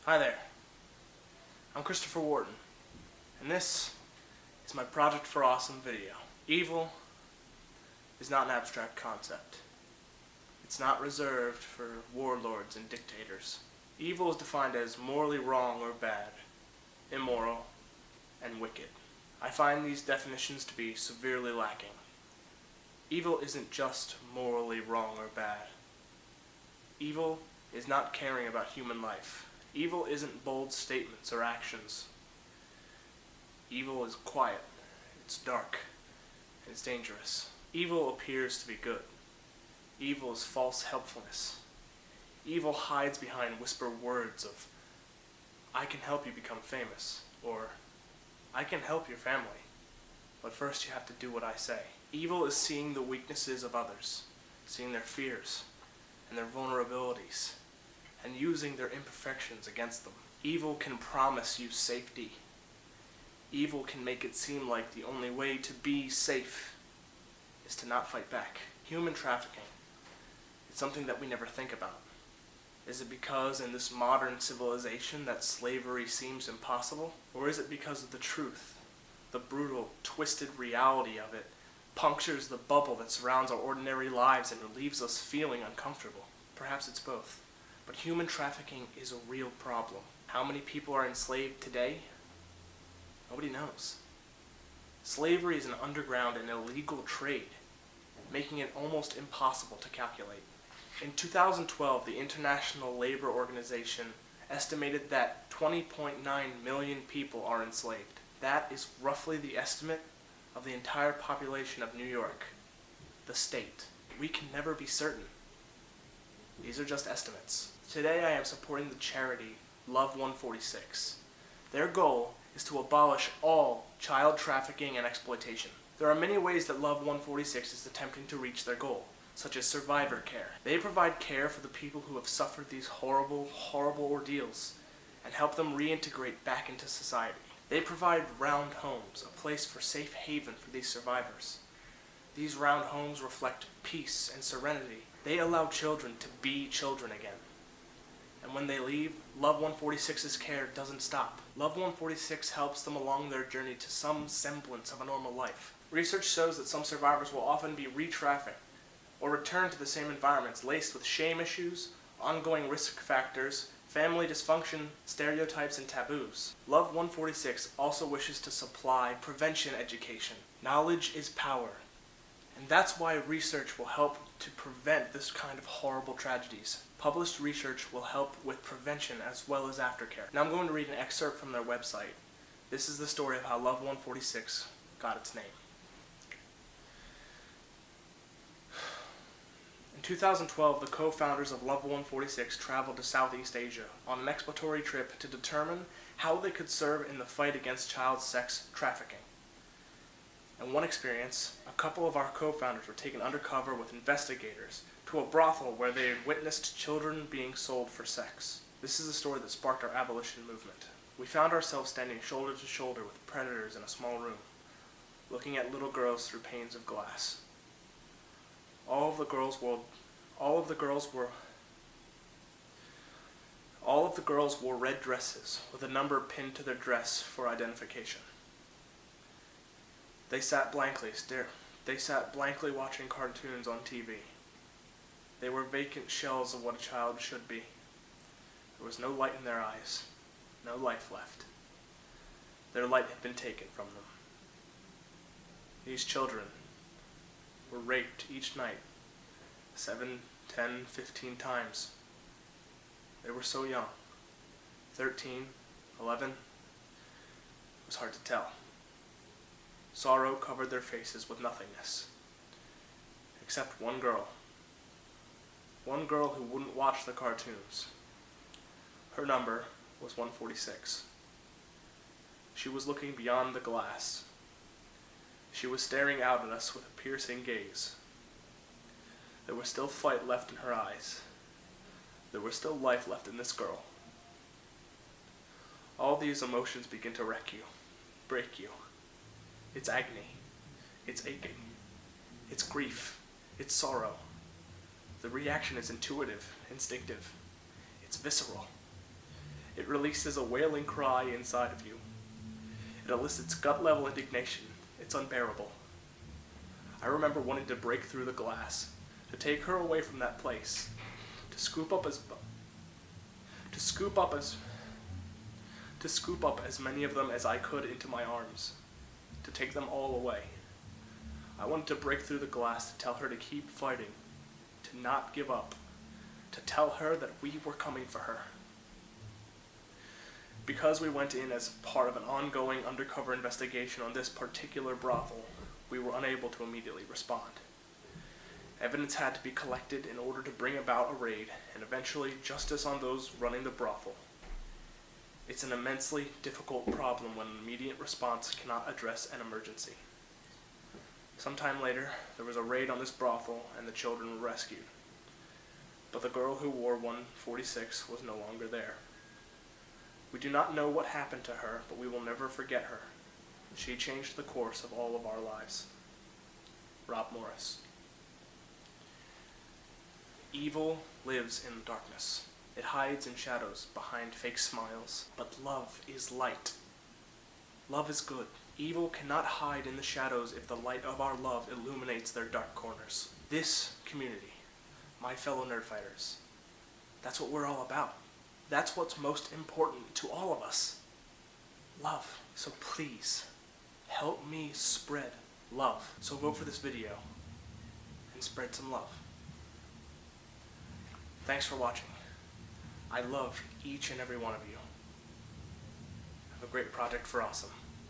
Hi there, I'm Christopher Wharton, and this is my Project for Awesome video. Evil is not an abstract concept. It's not reserved for warlords and dictators. Evil is defined as morally wrong or bad, immoral, and wicked. I find these definitions to be severely lacking. Evil isn't just morally wrong or bad. Evil is not caring about human life. Evil isn't bold statements or actions. Evil is quiet, it's dark, and it's dangerous. Evil appears to be good. Evil is false helpfulness. Evil hides behind whispered words of, "I can help you become famous," or "I can help your family, but first you have to do what I say." Evil is seeing the weaknesses of others, seeing their fears and their vulnerabilities, and using their imperfections against them. Evil can promise you safety. Evil can make it seem like the only way to be safe is to not fight back. Human trafficking is something that we never think about. Is it because in this modern civilization that slavery seems impossible? Or is it because of the truth? The brutal, twisted reality of it punctures the bubble that surrounds our ordinary lives and leaves us feeling uncomfortable. Perhaps it's both. But human trafficking is a real problem. How many people are enslaved today? Nobody knows. Slavery is an underground and illegal trade, making it almost impossible to calculate. In 2012, the International Labor Organization estimated that 20.9 million people are enslaved. That is roughly the estimate of the entire population of New York, the state. We can never be certain. These are just estimates. Today I am supporting the charity Love 146. Their goal is to abolish all child trafficking and exploitation. There are many ways that Love 146 is attempting to reach their goal, such as survivor care. They provide care for the people who have suffered these horrible, horrible ordeals and help them reintegrate back into society. They provide round homes, a place for safe haven for these survivors. These round homes reflect peace and serenity. They allow children to be children again. And when they leave, Love 146's care doesn't stop. Love 146 helps them along their journey to some semblance of a normal life. Research shows that some survivors will often be re-trafficked or return to the same environments laced with shame issues, ongoing risk factors, family dysfunction, stereotypes, and taboos. Love 146 also wishes to supply prevention education. Knowledge is power. And that's why research will help to prevent this kind of horrible tragedies. Published research will help with prevention as well as aftercare. Now I'm going to read an excerpt from their website. This is the story of how Love 146 got its name. In 2012, the co-founders of Love 146 traveled to Southeast Asia on an exploratory trip to determine how they could serve in the fight against child sex trafficking. In one experience, a couple of our co-founders were taken undercover with investigators to a brothel where they had witnessed children being sold for sex. This is the story that sparked our abolition movement. We found ourselves standing shoulder to shoulder with predators in a small room, looking at little girls through panes of glass. All of the girls wore red dresses with a number pinned to their dress for identification. They sat blankly watching cartoons on TV. They were vacant shells of what a child should be. There was no light in their eyes, no life left. Their light had been taken from them. These children were raped each night 7, 10, 15 times. They were so young, 13, 11, it was hard to tell. Sorrow covered their faces with nothingness, except one girl who wouldn't watch the cartoons. Her number was 146. She was looking beyond the glass. She was staring out at us with a piercing gaze. There was still fight left in her eyes. There was still life left in this girl. All these emotions begin to wreck you, break you. It's agony, it's aching, it's grief, it's sorrow. The reaction is intuitive, instinctive, it's visceral. It releases a wailing cry inside of you. It elicits gut-level indignation. It's unbearable. I remember wanting to break through the glass, to take her away from that place, to scoop up as many of them as I could into my arms, to take them all away. I wanted to break through the glass to tell her to keep fighting, to not give up, to tell her that we were coming for her. Because we went in as part of an ongoing undercover investigation on this particular brothel, we were unable to immediately respond. Evidence had to be collected in order to bring about a raid, and eventually justice on those running the brothel. It's an immensely difficult problem when an immediate response cannot address an emergency. Sometime later, there was a raid on this brothel, and the children were rescued. But the girl who wore 146 was no longer there. We do not know what happened to her, but we will never forget her. She changed the course of all of our lives. Rob Morris. Evil lives in darkness. It hides in shadows behind fake smiles. But love is light. Love is good. Evil cannot hide in the shadows if the light of our love illuminates their dark corners. This community, my fellow nerdfighters, that's what we're all about. That's what's most important to all of us. Love. So please, help me spread love. So vote for this video and spread some love. Thanks for watching. I love each and every one of you. Have a great project for Awesome.